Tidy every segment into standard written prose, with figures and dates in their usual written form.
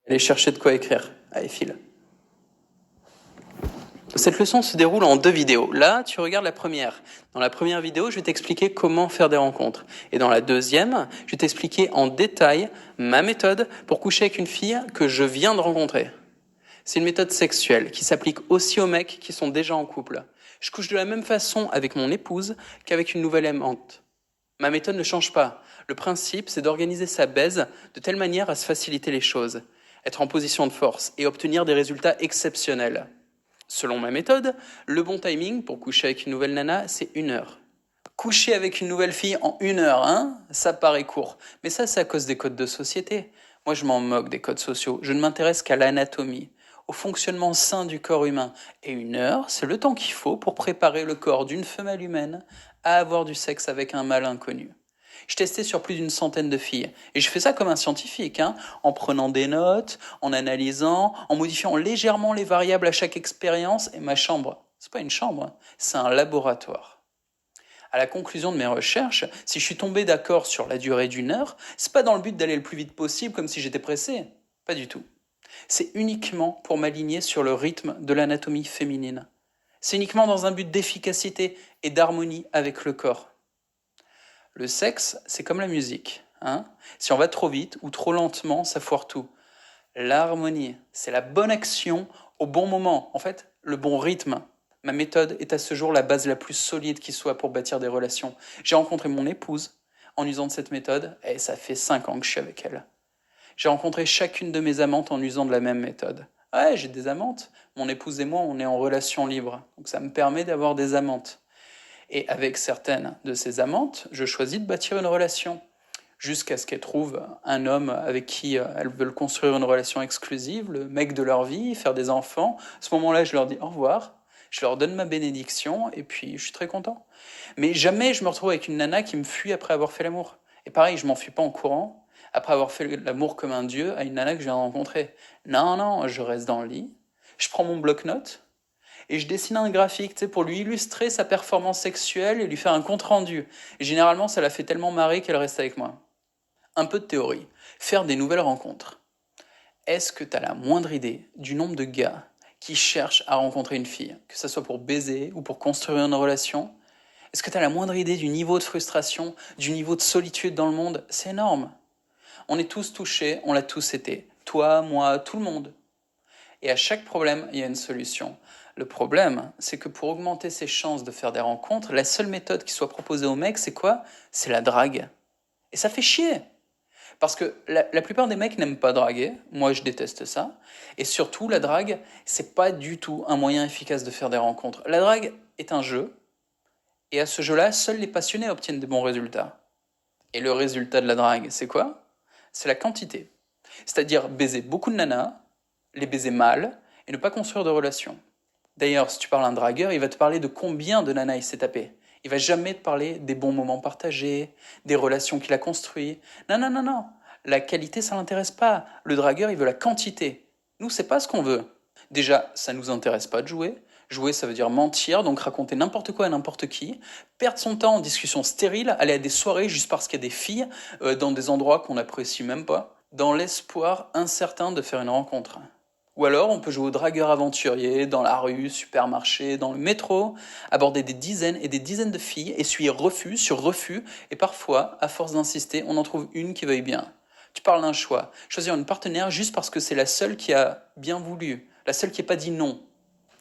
Allez chercher de quoi écrire. Allez, file. Cette leçon se déroule en 2 vidéos. Là, tu regardes la première. Dans la première vidéo, je vais t'expliquer comment faire des rencontres. Et dans la deuxième, je vais t'expliquer en détail ma méthode pour coucher avec une fille que je viens de rencontrer. C'est une méthode sexuelle qui s'applique aussi aux mecs qui sont déjà en couple. Je couche de la même façon avec mon épouse qu'avec une nouvelle aimante. Ma méthode ne change pas. Le principe, c'est d'organiser sa baise de telle manière à se faciliter les choses, être en position de force et obtenir des résultats exceptionnels. Selon ma méthode, le bon timing pour coucher avec une nouvelle nana, c'est 1 heure. Coucher avec une nouvelle fille en 1 heure, hein, ça paraît court. Mais ça, c'est à cause des codes de société. Moi, je m'en moque des codes sociaux. Je ne m'intéresse qu'à l'anatomie, au fonctionnement sain du corps humain. Et 1 heure, c'est le temps qu'il faut pour préparer le corps d'une femelle humaine à avoir du sexe avec un mâle inconnu. Je testais sur plus d'une centaine de filles. Et je fais ça comme un scientifique, hein, en prenant des notes, en analysant, en modifiant légèrement les variables à chaque expérience. Et ma chambre, c'est pas une chambre, c'est un laboratoire. À la conclusion de mes recherches, si je suis tombé d'accord sur la durée d'1 heure, c'est pas dans le but d'aller le plus vite possible comme si j'étais pressé. Pas du tout. C'est uniquement pour m'aligner sur le rythme de l'anatomie féminine. C'est uniquement dans un but d'efficacité et d'harmonie avec le corps. Le sexe, c'est comme la musique, hein. Si on va trop vite ou trop lentement, ça foire tout. L'harmonie, c'est la bonne action au bon moment. En fait, le bon rythme. Ma méthode est à ce jour la base la plus solide qui soit pour bâtir des relations. J'ai rencontré mon épouse en usant de cette méthode et ça fait 5 ans que je suis avec elle. J'ai rencontré chacune de mes amantes en usant de la même méthode. Ouais, j'ai des amantes. Mon épouse et moi, on est en relation libre. Donc ça me permet d'avoir des amantes. Et avec certaines de ces amantes, je choisis de bâtir une relation jusqu'à ce qu'elles trouvent un homme avec qui elles veulent construire une relation exclusive, le mec de leur vie, faire des enfants. À ce moment-là, je leur dis au revoir, je leur donne ma bénédiction et puis je suis très content. Mais jamais je me retrouve avec une nana qui me fuit après avoir fait l'amour. Et pareil, je m'enfuis pas en courant après avoir fait l'amour comme un dieu à une nana que je viens de rencontrer. Non, non, je reste dans le lit, je prends mon bloc-notes et je dessine un graphique, tu sais, pour lui illustrer sa performance sexuelle et lui faire un compte-rendu. Et généralement, ça la fait tellement marrer qu'elle reste avec moi. Un peu de théorie. Faire des nouvelles rencontres. Est-ce que tu as la moindre idée du nombre de gars qui cherchent à rencontrer une fille, que ce soit pour baiser ou pour construire une relation? Est-ce que tu as la moindre idée du niveau de frustration, du niveau de solitude dans le monde? C'est énorme. On est tous touchés, on l'a tous été. Toi, moi, tout le monde. Et à chaque problème, il y a une solution. Le problème, c'est que pour augmenter ses chances de faire des rencontres, la seule méthode qui soit proposée aux mecs, c'est quoi? C'est la drague. Et ça fait chier. Parce que la plupart des mecs n'aiment pas draguer. Moi, je déteste ça. Et surtout, la drague, c'est pas du tout un moyen efficace de faire des rencontres. La drague est un jeu. Et à ce jeu-là, seuls les passionnés obtiennent des bons résultats. Et le résultat de la drague, c'est quoi? C'est la quantité. C'est-à-dire baiser beaucoup de nanas, les baiser mal, et ne pas construire de relations. D'ailleurs, si tu parles à un dragueur, il va te parler de combien de nanas il s'est tapé. Il va jamais te parler des bons moments partagés, des relations qu'il a construites. Non, non, non, non. La qualité, ça l'intéresse pas. Le dragueur, il veut la quantité. Nous, c'est pas ce qu'on veut. Déjà, ça nous intéresse pas de jouer. Jouer, ça veut dire mentir, donc raconter n'importe quoi à n'importe qui, perdre son temps en discussion stérile, aller à des soirées juste parce qu'il y a des filles, dans des endroits qu'on n'apprécie même pas, dans l'espoir incertain de faire une rencontre. Ou alors, on peut jouer au dragueur aventurier, dans la rue, supermarché, dans le métro, aborder des dizaines et des dizaines de filles, essuyer refus sur refus, et parfois, à force d'insister, on en trouve une qui veuille bien. Tu parles d'un choix. Choisir une partenaire juste parce que c'est la seule qui a bien voulu, la seule qui n'a pas dit non.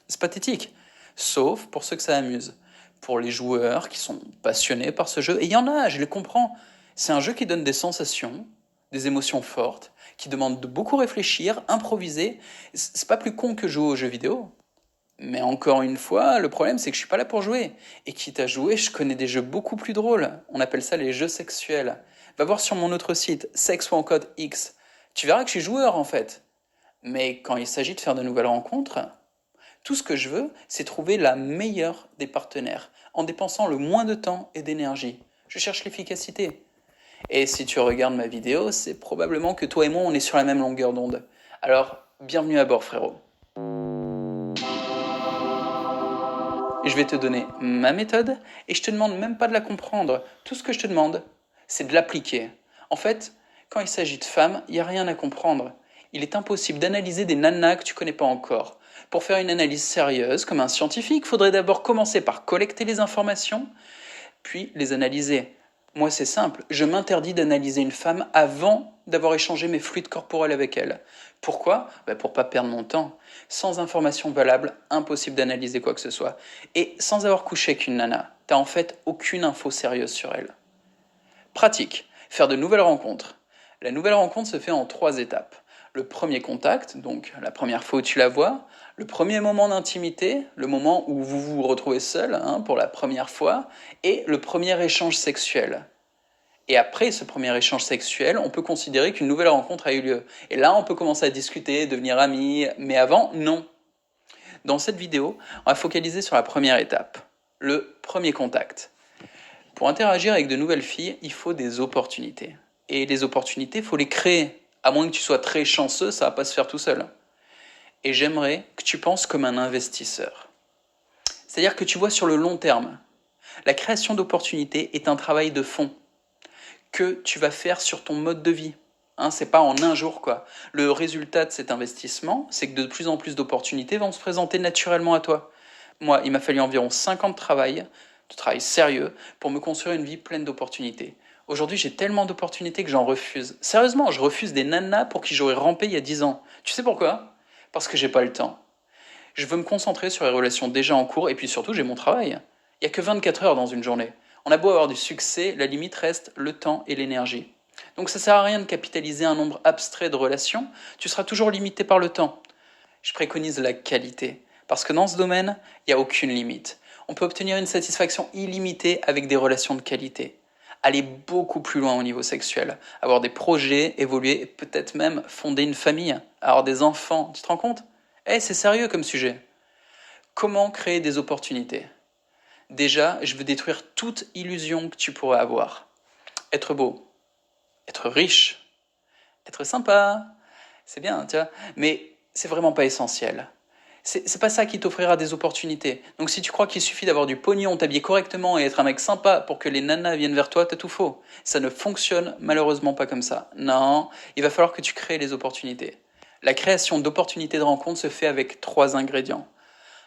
C'est pathétique. Sauf pour ceux que ça amuse. Pour les joueurs qui sont passionnés par ce jeu, et il y en a, je les comprends. C'est un jeu qui donne des sensations, des émotions fortes, qui demande de beaucoup réfléchir, improviser. C'est pas plus con que jouer aux jeux vidéo. Mais encore une fois, le problème c'est que je suis pas là pour jouer. Et quitte à jouer, je connais des jeux beaucoup plus drôles. On appelle ça les jeux sexuels. Va voir sur mon autre site, Sex ou en code X. Tu verras que je suis joueur en fait. Mais quand il s'agit de faire de nouvelles rencontres, tout ce que je veux, c'est trouver la meilleure des partenaires, en dépensant le moins de temps et d'énergie. Je cherche l'efficacité. Et si tu regardes ma vidéo, c'est probablement que toi et moi, on est sur la même longueur d'onde. Alors, bienvenue à bord, frérot. Je vais te donner ma méthode et je te demande même pas de la comprendre. Tout ce que je te demande, c'est de l'appliquer. En fait, quand il s'agit de femmes, il n'y a rien à comprendre. il est impossible d'analyser des nanas que tu connais pas encore. Pour faire une analyse sérieuse, comme un scientifique, il faudrait d'abord commencer par collecter les informations, puis les analyser. Moi, c'est simple, je m'interdis d'analyser une femme avant d'avoir échangé mes fluides corporels avec elle. Pourquoi? Pour pas perdre mon temps. Sans information valable, impossible d'analyser quoi que ce soit. Et sans avoir couché avec une nana, t'as en fait aucune info sérieuse sur elle. Pratique. Faire de nouvelles rencontres. La nouvelle rencontre se fait en 3 étapes. Le premier contact, donc la première fois où tu la vois, le premier moment d'intimité, le moment où vous vous retrouvez seul pour la première fois, et le premier échange sexuel. Et après ce premier échange sexuel, on peut considérer qu'une nouvelle rencontre a eu lieu. Et là, on peut commencer à discuter, devenir amis, mais avant, non. Dans cette vidéo, on va focaliser sur la première étape, le premier contact. Pour interagir avec de nouvelles filles, il faut des opportunités. Et les opportunités, il faut les créer. À moins que tu sois très chanceux, ça va pas se faire tout seul. Et j'aimerais que tu penses comme un investisseur. C'est-à-dire que tu vois sur le long terme. La création d'opportunités est un travail de fond que tu vas faire sur ton mode de vie. C'est pas en un jour, quoi. Le résultat de cet investissement, c'est que de plus en plus d'opportunités vont se présenter naturellement à toi. Moi, il m'a fallu environ 5 ans de travail sérieux, pour me construire une vie pleine d'opportunités. Aujourd'hui, j'ai tellement d'opportunités que j'en refuse. Sérieusement, je refuse des nanas pour qui j'aurais rampé il y a 10 ans. Tu sais pourquoi? Parce que j'ai pas le temps. Je veux me concentrer sur les relations déjà en cours et puis surtout, j'ai mon travail. Il n'y a que 24 heures dans une journée. On a beau avoir du succès, la limite reste le temps et l'énergie. Donc ça sert à rien de capitaliser un nombre abstrait de relations, tu seras toujours limité par le temps. Je préconise la qualité, parce que dans ce domaine, il n'y a aucune limite. On peut obtenir une satisfaction illimitée avec des relations de qualité. Aller beaucoup plus loin au niveau sexuel, avoir des projets, évoluer et peut-être même fonder une famille, avoir des enfants, tu te rends compte? C'est sérieux comme sujet. Comment créer des opportunités? Déjà, je veux détruire toute illusion que tu pourrais avoir. Être beau, être riche, être sympa, c'est bien, tu vois, mais c'est vraiment pas essentiel. C'est pas ça qui t'offrira des opportunités. Donc si tu crois qu'il suffit d'avoir du pognon, t'habiller correctement et être un mec sympa pour que les nanas viennent vers toi, t'as tout faux. Ça ne fonctionne malheureusement pas comme ça. Non, il va falloir que tu crées les opportunités. La création d'opportunités de rencontre se fait avec 3 ingrédients.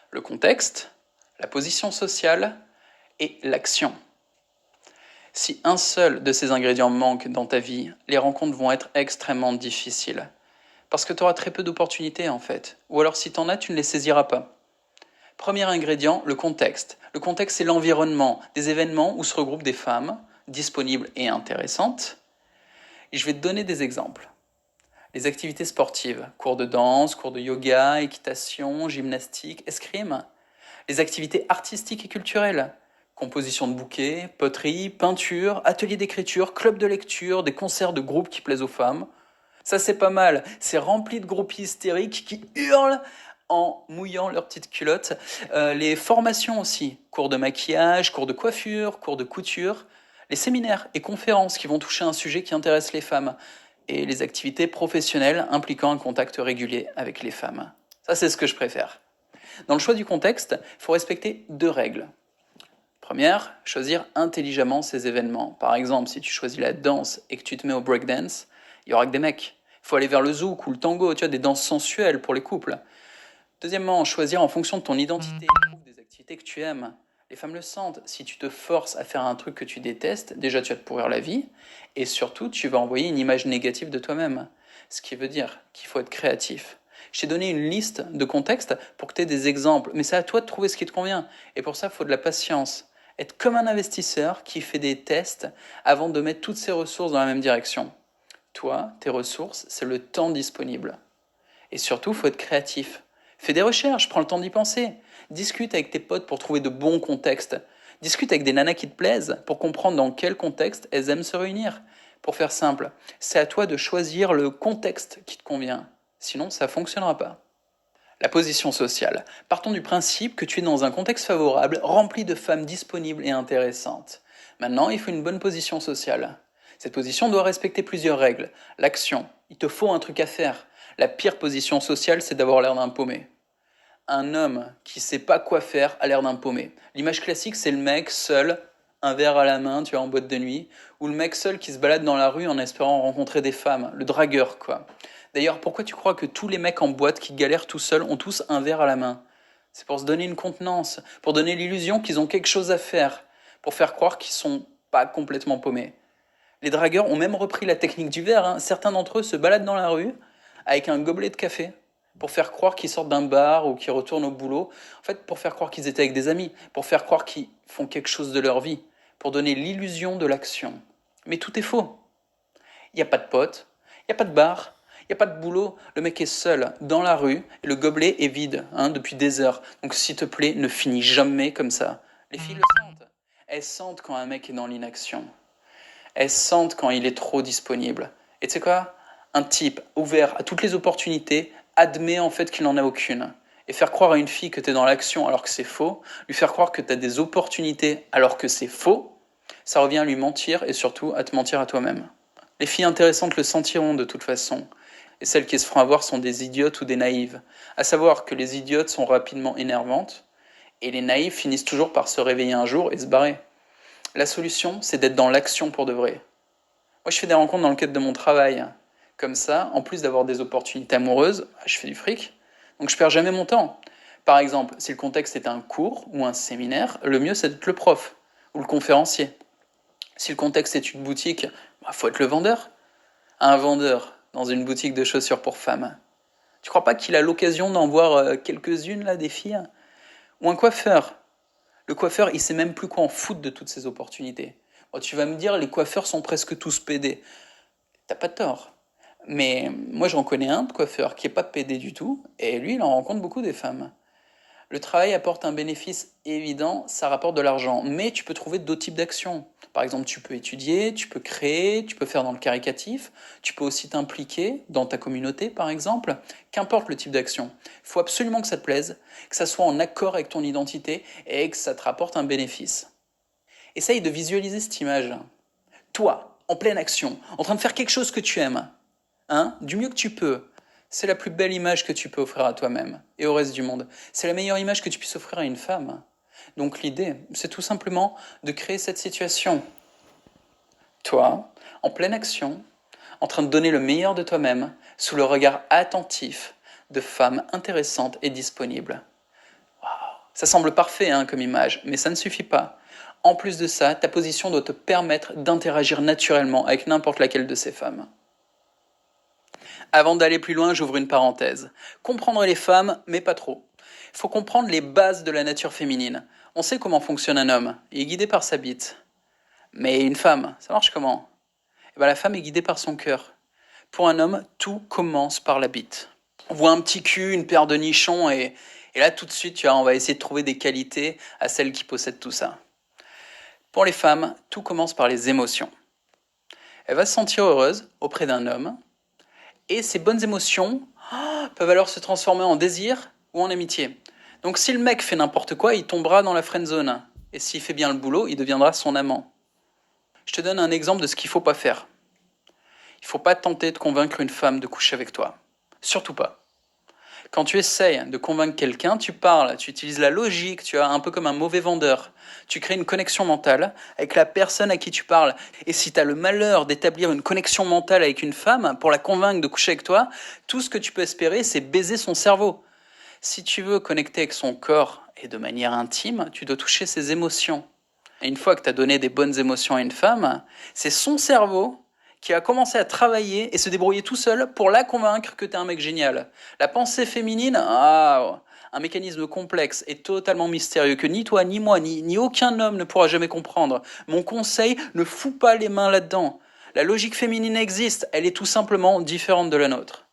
Le contexte, la position sociale et l'action. Si un seul de ces ingrédients manque dans ta vie, les rencontres vont être extrêmement difficiles. Parce que tu auras très peu d'opportunités en fait. Ou alors si tu en as, tu ne les saisiras pas. Premier ingrédient, le contexte. Le contexte, c'est l'environnement, des événements où se regroupent des femmes disponibles et intéressantes. Et je vais te donner des exemples. Les activités sportives, cours de danse, cours de yoga, équitation, gymnastique, escrime. Les activités artistiques et culturelles, composition de bouquets, poterie, peinture, ateliers d'écriture, club de lecture, des concerts de groupes qui plaisent aux femmes. Ça c'est pas mal, c'est rempli de groupies hystériques qui hurlent en mouillant leurs petites culottes. Les formations aussi, cours de maquillage, cours de coiffure, cours de couture, les séminaires et conférences qui vont toucher un sujet qui intéresse les femmes, et les activités professionnelles impliquant un contact régulier avec les femmes. Ça c'est ce que je préfère. Dans le choix du contexte, il faut respecter 2 règles. Première, choisir intelligemment ces événements. Par exemple, si tu choisis la danse et que tu te mets au breakdance, il y aura que des mecs. Il faut aller vers le zouk ou le tango, tu vois, des danses sensuelles pour les couples. Deuxièmement, choisir en fonction de ton identité. Trouve des activités que tu aimes. Les femmes le sentent. Si tu te forces à faire un truc que tu détestes, déjà tu vas te pourrir la vie, et surtout tu vas envoyer une image négative de toi-même. Ce qui veut dire qu'il faut être créatif. Je t'ai donné une liste de contextes pour que tu aies des exemples, mais c'est à toi de trouver ce qui te convient. Et pour ça, il faut de la patience. Être comme un investisseur qui fait des tests avant de mettre toutes ses ressources dans la même direction. Toi, tes ressources, c'est le temps disponible. Et surtout, il faut être créatif. Fais des recherches, prends le temps d'y penser. Discute avec tes potes pour trouver de bons contextes. Discute avec des nanas qui te plaisent pour comprendre dans quel contexte elles aiment se réunir. Pour faire simple, c'est à toi de choisir le contexte qui te convient. Sinon, ça ne fonctionnera pas. La position sociale. Partons du principe que tu es dans un contexte favorable, rempli de femmes disponibles et intéressantes. Maintenant, il faut une bonne position sociale. Cette position doit respecter plusieurs règles. L'action. Il te faut un truc à faire. La pire position sociale, c'est d'avoir l'air d'un paumé. Un homme qui sait pas quoi faire a l'air d'un paumé. L'image classique, c'est le mec seul, un verre à la main, tu vois, en boîte de nuit, ou le mec seul qui se balade dans la rue en espérant rencontrer des femmes, le dragueur, quoi. D'ailleurs, pourquoi tu crois que tous les mecs en boîte qui galèrent tout seuls ont tous un verre à la main? C'est pour se donner une contenance, pour donner l'illusion qu'ils ont quelque chose à faire, pour faire croire qu'ils sont pas complètement paumés. Les dragueurs ont même repris la technique du verre, hein. Certains d'entre eux se baladent dans la rue avec un gobelet de café pour faire croire qu'ils sortent d'un bar ou qu'ils retournent au boulot. En fait, pour faire croire qu'ils étaient avec des amis, pour faire croire qu'ils font quelque chose de leur vie, pour donner l'illusion de l'action. Mais tout est faux. Il n'y a pas de potes, il n'y a pas de bar, il n'y a pas de boulot. Le mec est seul dans la rue et le gobelet est vide, hein, depuis des heures. Donc s'il te plaît, ne finis jamais comme ça. Les filles le sentent. Elles sentent quand un mec est dans l'inaction. Elles sentent quand il est trop disponible. Et tu sais quoi? Un type ouvert à toutes les opportunités admet en fait qu'il n'en a aucune. Et faire croire à une fille que tu es dans l'action alors que c'est faux, lui faire croire que tu as des opportunités alors que c'est faux, ça revient à lui mentir et surtout à te mentir à toi-même. Les filles intéressantes le sentiront de toute façon. Et celles qui se feront avoir sont des idiotes ou des naïves. À savoir que les idiotes sont rapidement énervantes et les naïves finissent toujours par se réveiller un jour et se barrer. La solution, c'est d'être dans l'action pour de vrai. Moi, je fais des rencontres dans le cadre de mon travail. Comme ça, en plus d'avoir des opportunités amoureuses, je fais du fric. Donc je perds jamais mon temps. Par exemple, si le contexte est un cours ou un séminaire, le mieux c'est d'être le prof ou le conférencier. Si le contexte est une boutique, faut être le vendeur. Un vendeur dans une boutique de chaussures pour femmes. Tu crois pas qu'il a l'occasion d'en voir quelques-unes là des filles? Ou un coiffeur. Le coiffeur, il sait même plus quoi en foutre de toutes ces opportunités. Bon, tu vas me dire, les coiffeurs sont presque tous pédés. T'as pas tort. Mais moi, j'en connais un de coiffeur qui est pas pédé du tout, et lui, il en rencontre beaucoup des femmes. Le travail apporte un bénéfice évident, ça rapporte de l'argent, mais tu peux trouver d'autres types d'actions. Par exemple, tu peux étudier, tu peux créer, tu peux faire dans le caricatif, tu peux aussi t'impliquer dans ta communauté, par exemple. Qu'importe le type d'action, il faut absolument que ça te plaise, que ça soit en accord avec ton identité et que ça te rapporte un bénéfice. Essaye de visualiser cette image. Toi, en pleine action, en train de faire quelque chose que tu aimes, hein, du mieux que tu peux. C'est la plus belle image que tu peux offrir à toi-même et au reste du monde. C'est la meilleure image que tu puisses offrir à une femme. Donc l'idée, c'est tout simplement de créer cette situation. Toi, en pleine action, en train de donner le meilleur de toi-même, sous le regard attentif de femmes intéressantes et disponibles. Wow. Ça semble parfait hein, comme image, mais ça ne suffit pas. En plus de ça, ta position doit te permettre d'interagir naturellement avec n'importe laquelle de ces femmes. Avant d'aller plus loin, j'ouvre une parenthèse. Comprendre les femmes, mais pas trop. Il faut comprendre les bases de la nature féminine. On sait comment fonctionne un homme, il est guidé par sa bite. Mais une femme, ça marche comment? Eh ben, la femme est guidée par son cœur. Pour un homme, tout commence par la bite. On voit un petit cul, une paire de nichons, et là tout de suite, tu vois, on va essayer de trouver des qualités à celles qui possèdent tout ça. Pour les femmes, tout commence par les émotions. Elle va se sentir heureuse auprès d'un homme, et ces bonnes émotions peuvent alors se transformer en désir ou en amitié. Donc si le mec fait n'importe quoi, il tombera dans la friend zone. Et s'il fait bien le boulot, il deviendra son amant. Je te donne un exemple de ce qu'il ne faut pas faire. Il ne faut pas tenter de convaincre une femme de coucher avec toi. Surtout pas. Quand tu essayes de convaincre quelqu'un, tu parles, tu utilises la logique, tu es un peu comme un mauvais vendeur. Tu crées une connexion mentale avec la personne à qui tu parles. Et si tu as le malheur d'établir une connexion mentale avec une femme pour la convaincre de coucher avec toi, tout ce que tu peux espérer, c'est baiser son cerveau. Si tu veux connecter avec son corps et de manière intime, tu dois toucher ses émotions. Et une fois que tu as donné des bonnes émotions à une femme, c'est son cerveau qui a commencé à travailler et se débrouiller tout seul pour la convaincre que t'es un mec génial. La pensée féminine, un mécanisme complexe et totalement mystérieux que ni toi, ni moi, ni aucun homme ne pourra jamais comprendre. Mon conseil, ne fous pas les mains là-dedans. La logique féminine existe, elle est tout simplement différente de la nôtre.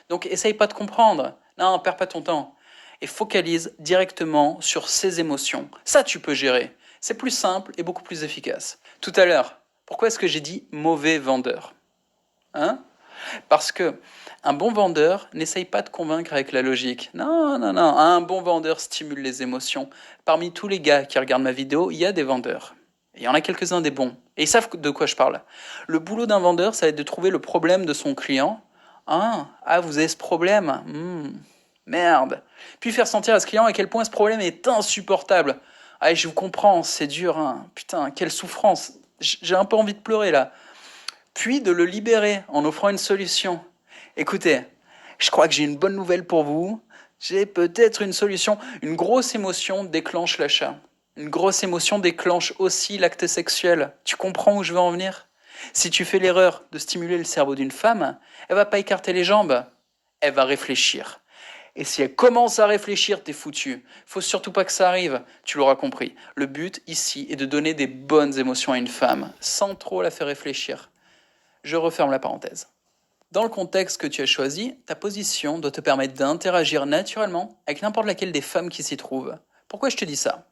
Donc essaye pas de comprendre. Non, perds pas ton temps. Et focalise directement sur ses émotions. Ça, tu peux gérer. C'est plus simple et beaucoup plus efficace. Tout à l'heure, pourquoi est-ce que j'ai dit mauvais vendeur? Hein? Parce que un bon vendeur n'essaye pas de convaincre avec la logique. Non, non, non. Un bon vendeur stimule les émotions. Parmi tous les gars qui regardent ma vidéo, il y a des vendeurs. Et il y en a quelques-uns des bons. Et ils savent de quoi je parle. Le boulot d'un vendeur, ça va être de trouver le problème de son client. Vous avez ce problème. Merde. Puis faire sentir à ce client à quel point ce problème est insupportable. Je vous comprends, c'est dur. Hein. Putain, quelle souffrance. J'ai un peu envie de pleurer là. Puis de le libérer en offrant une solution. Écoutez, je crois que j'ai une bonne nouvelle pour vous. J'ai peut-être une solution. Une grosse émotion déclenche l'achat. Une grosse émotion déclenche aussi l'acte sexuel. Tu comprends où je veux en venir? Si tu fais l'erreur de stimuler le cerveau d'une femme, elle va pas écarter les jambes, elle va réfléchir. Et si elle commence à réfléchir, t'es foutu. Faut surtout pas que ça arrive, tu l'auras compris. Le but ici est de donner des bonnes émotions à une femme, sans trop la faire réfléchir. Je referme la parenthèse. Dans le contexte que tu as choisi, ta position doit te permettre d'interagir naturellement avec n'importe laquelle des femmes qui s'y trouvent. Pourquoi je te dis ça?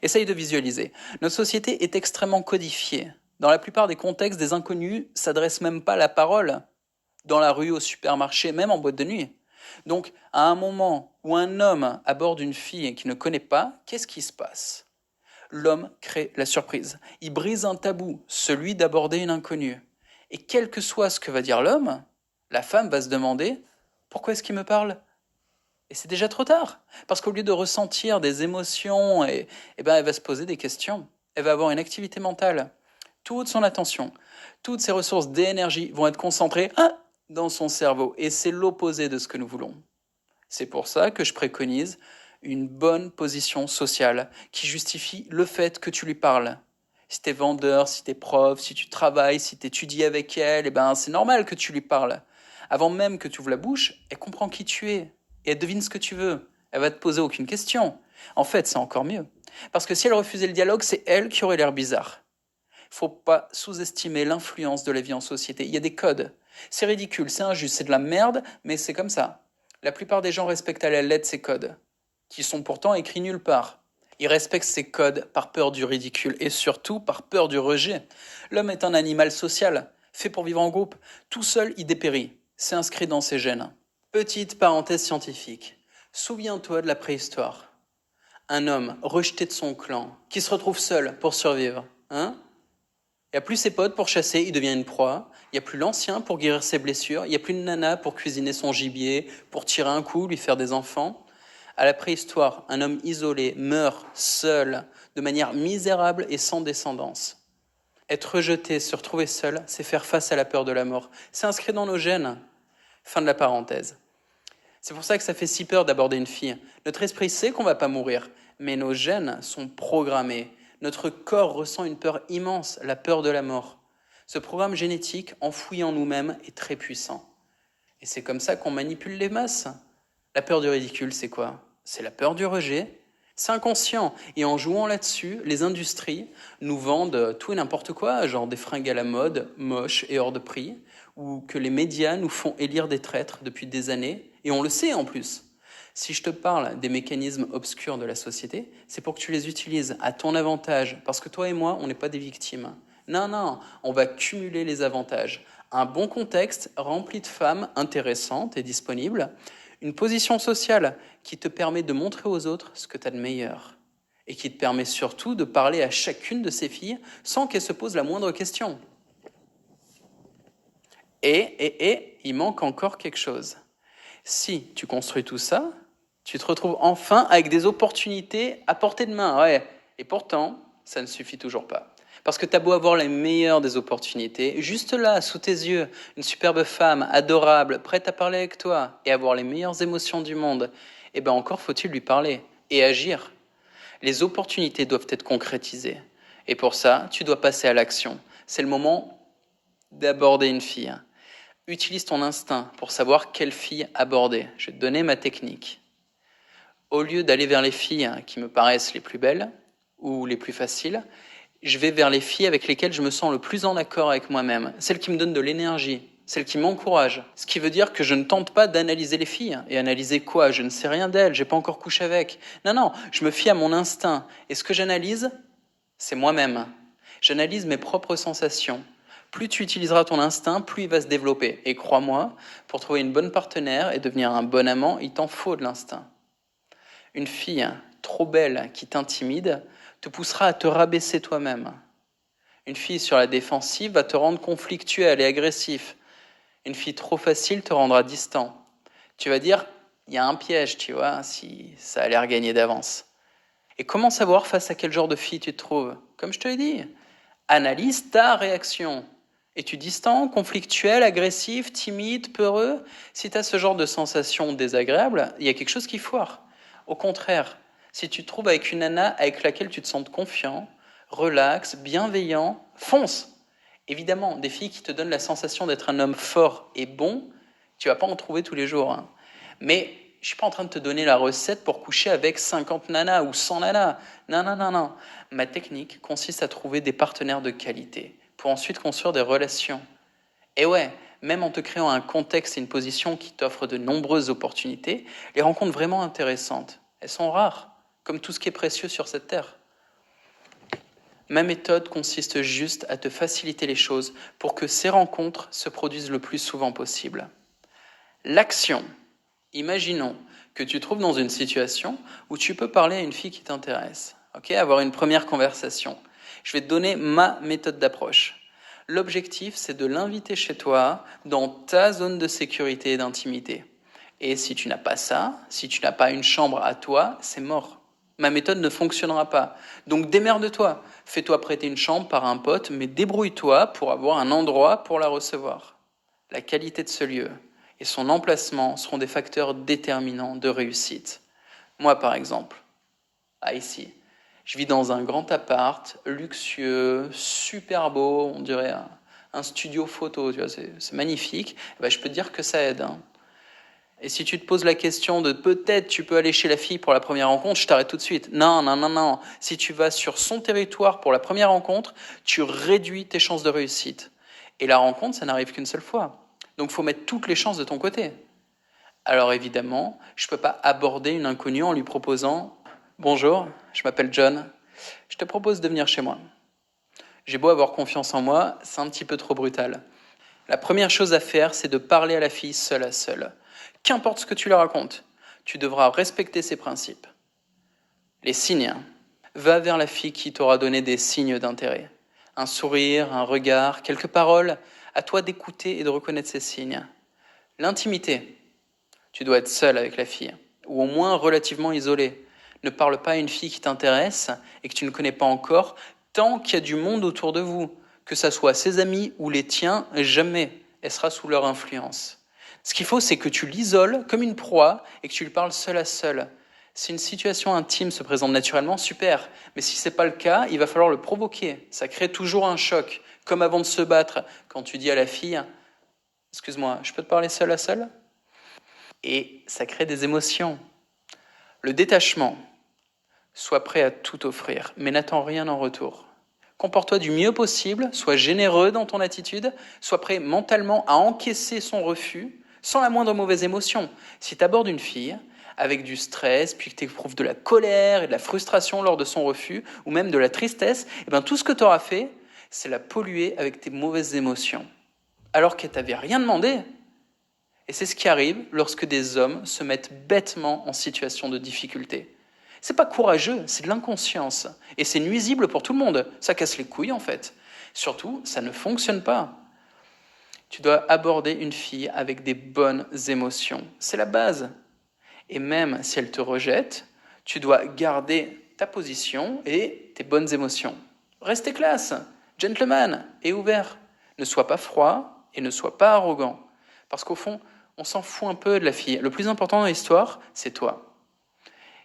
Essaye de visualiser. Notre société est extrêmement codifiée. Dans la plupart des contextes, des inconnus s'adressent même pas la parole. Dans la rue, au supermarché, même en boîte de nuit. Donc, à un moment où un homme aborde une fille qu'il ne connaît pas, qu'est-ce qui se passe? L'homme crée la surprise. Il brise un tabou, celui d'aborder une inconnue. Et quel que soit ce que va dire l'homme, la femme va se demander pourquoi est-ce qu'il me parle? Et c'est déjà trop tard. Parce qu'au lieu de ressentir des émotions, elle va se poser des questions. Elle va avoir une activité mentale. Toute son attention, toutes ses ressources d'énergie vont être concentrées dans son cerveau. Et c'est l'opposé de ce que nous voulons. C'est pour ça que je préconise une bonne position sociale qui justifie le fait que tu lui parles. Si t'es vendeur, si t'es prof, si tu travailles, si t'étudies avec elle, c'est normal que tu lui parles. Avant même que tu ouvres la bouche, elle comprend qui tu es et elle devine ce que tu veux. Elle va te poser aucune question. En fait, c'est encore mieux. Parce que si elle refusait le dialogue, c'est elle qui aurait l'air bizarre. Faut pas sous-estimer l'influence de la vie en société. Il y a des codes. C'est ridicule, c'est injuste, c'est de la merde, mais c'est comme ça. La plupart des gens respectent à la lettre ces codes, qui sont pourtant écrits nulle part. Ils respectent ces codes par peur du ridicule et surtout par peur du rejet. L'homme est un animal social, fait pour vivre en groupe. Tout seul, il dépérit. C'est inscrit dans ses gènes. Petite parenthèse scientifique. Souviens-toi de la préhistoire. Un homme rejeté de son clan, qui se retrouve seul pour survivre. Hein? Il n'y a plus ses potes pour chasser, il devient une proie. Il n'y a plus l'ancien pour guérir ses blessures. Il n'y a plus de nana pour cuisiner son gibier, pour tirer un coup, lui faire des enfants. À la préhistoire, un homme isolé meurt seul, de manière misérable et sans descendance. Être rejeté, se retrouver seul, c'est faire face à la peur de la mort. C'est inscrit dans nos gènes. Fin de la parenthèse. C'est pour ça que ça fait si peur d'aborder une fille. Notre esprit sait qu'on ne va pas mourir, mais nos gènes sont programmés. Notre corps ressent une peur immense, la peur de la mort. Ce programme génétique, enfoui en nous-mêmes, est très puissant. Et c'est comme ça qu'on manipule les masses. La peur du ridicule, c'est quoi? C'est la peur du rejet. C'est inconscient. Et en jouant là-dessus, les industries nous vendent tout et n'importe quoi, genre des fringues à la mode, moches et hors de prix, ou que les médias nous font élire des traîtres depuis des années, et on le sait en plus. Si je te parle des mécanismes obscurs de la société, c'est pour que tu les utilises à ton avantage, parce que toi et moi, on n'est pas des victimes. Non, non, on va cumuler les avantages. Un bon contexte rempli de femmes intéressantes et disponibles, une position sociale qui te permet de montrer aux autres ce que tu as de meilleur, et qui te permet surtout de parler à chacune de ces filles sans qu'elles se posent la moindre question. Et, il manque encore quelque chose. Si tu construis tout ça, tu te retrouves enfin avec des opportunités à portée de main. Ouais. Et pourtant, ça ne suffit toujours pas. Parce que tu as beau avoir les meilleures des opportunités, juste là, sous tes yeux, une superbe femme, adorable, prête à parler avec toi et avoir les meilleures émotions du monde, encore faut-il lui parler et agir. Les opportunités doivent être concrétisées. Et pour ça, tu dois passer à l'action. C'est le moment d'aborder une fille. Utilise ton instinct pour savoir quelle fille aborder. Je vais te donner ma technique. Au lieu d'aller vers les filles qui me paraissent les plus belles ou les plus faciles, je vais vers les filles avec lesquelles je me sens le plus en accord avec moi-même, celles qui me donnent de l'énergie, celles qui m'encouragent. Ce qui veut dire que je ne tente pas d'analyser les filles. Et analyser quoi? Je ne sais rien d'elles, j'ai pas encore couché avec. Non, je me fie à mon instinct. Et ce que j'analyse, c'est moi-même. J'analyse mes propres sensations. Plus tu utiliseras ton instinct, plus il va se développer. Et crois-moi, pour trouver une bonne partenaire et devenir un bon amant, il t'en faut de l'instinct. Une fille trop belle qui t'intimide te poussera à te rabaisser toi-même. Une fille sur la défensive va te rendre conflictuel et agressif. Une fille trop facile te rendra distant. Tu vas dire, il y a un piège, tu vois, si ça a l'air gagné d'avance. Et comment savoir face à quel genre de fille tu te trouves? Comme je te l'ai dit, analyse ta réaction. Es-tu distant, conflictuel, agressif, timide, peureux? Si tu as ce genre de sensations désagréables, il y a quelque chose qui foire. Au contraire, si tu te trouves avec une nana avec laquelle tu te sens confiant, relax, bienveillant, fonce. Évidemment, des filles qui te donnent la sensation d'être un homme fort et bon, tu vas pas en trouver tous les jours, hein. Mais je suis pas en train de te donner la recette pour coucher avec 50 nanas ou 100 nanas. Non, non, non, non. Ma technique consiste à trouver des partenaires de qualité pour ensuite construire des relations. Et ouais, même en te créant un contexte et une position qui t'offrent de nombreuses opportunités, les rencontres vraiment intéressantes, elles sont rares, comme tout ce qui est précieux sur cette terre. Ma méthode consiste juste à te faciliter les choses pour que ces rencontres se produisent le plus souvent possible. L'action. Imaginons que tu te trouves dans une situation où tu peux parler à une fille qui t'intéresse, avoir une première conversation. Je vais te donner ma méthode d'approche. L'objectif, c'est de l'inviter chez toi, dans ta zone de sécurité et d'intimité. Et si tu n'as pas ça, si tu n'as pas une chambre à toi, c'est mort. Ma méthode ne fonctionnera pas. Donc démerde-toi. Fais-toi prêter une chambre par un pote, mais débrouille-toi pour avoir un endroit pour la recevoir. La qualité de ce lieu et son emplacement seront des facteurs déterminants de réussite. Moi, par exemple, ici, je vis dans un grand appart, luxueux, super beau, on dirait un studio photo, tu vois, c'est magnifique. Je peux te dire que ça aide, hein. Et si tu te poses la question de peut-être tu peux aller chez la fille pour la première rencontre, je t'arrête tout de suite. Non, non, non, non. Si tu vas sur son territoire pour la première rencontre, tu réduis tes chances de réussite. Et la rencontre, ça n'arrive qu'une seule fois. Donc il faut mettre toutes les chances de ton côté. Alors évidemment, je ne peux pas aborder une inconnue en lui proposant « Bonjour, je m'appelle John, je te propose de venir chez moi ». J'ai beau avoir confiance en moi, c'est un petit peu trop brutal. La première chose à faire, c'est de parler à la fille seule à seule. Qu'importe ce que tu lui racontes, tu devras respecter ses principes. Les signes. Va vers la fille qui t'aura donné des signes d'intérêt. Un sourire, un regard, quelques paroles. À toi d'écouter et de reconnaître ces signes. L'intimité. Tu dois être seul avec la fille, ou au moins relativement isolé. Ne parle pas à une fille qui t'intéresse et que tu ne connais pas encore, tant qu'il y a du monde autour de vous. Que ça soit ses amis ou les tiens, jamais elle sera sous leur influence. Ce qu'il faut, c'est que tu l'isoles comme une proie et que tu lui parles seul à seul. Si une situation intime se présente naturellement, super. Mais si ce n'est pas le cas, il va falloir le provoquer. Ça crée toujours un choc. Comme avant de se battre, quand tu dis à la fille « Excuse-moi, je peux te parler seul à seul ?» Et ça crée des émotions. Le détachement. Sois prêt à tout offrir, mais n'attends rien en retour. Comporte-toi du mieux possible, sois généreux dans ton attitude, sois prêt mentalement à encaisser son refus sans la moindre mauvaise émotion. Si tu abordes une fille avec du stress, puis que tu éprouves de la colère et de la frustration lors de son refus, ou même de la tristesse, tout ce que tu auras fait, c'est la polluer avec tes mauvaises émotions. Alors qu'elle t'avait rien demandé. Et c'est ce qui arrive lorsque des hommes se mettent bêtement en situation de difficulté. C'est pas courageux, c'est de l'inconscience. Et c'est nuisible pour tout le monde. Ça casse les couilles, en fait. Surtout, ça ne fonctionne pas. Tu dois aborder une fille avec des bonnes émotions. C'est la base. Et même si elle te rejette, tu dois garder ta position et tes bonnes émotions. Restez classe, gentleman et ouvert. Ne sois pas froid et ne sois pas arrogant. Parce qu'au fond, on s'en fout un peu de la fille. Le plus important dans l'histoire, c'est toi.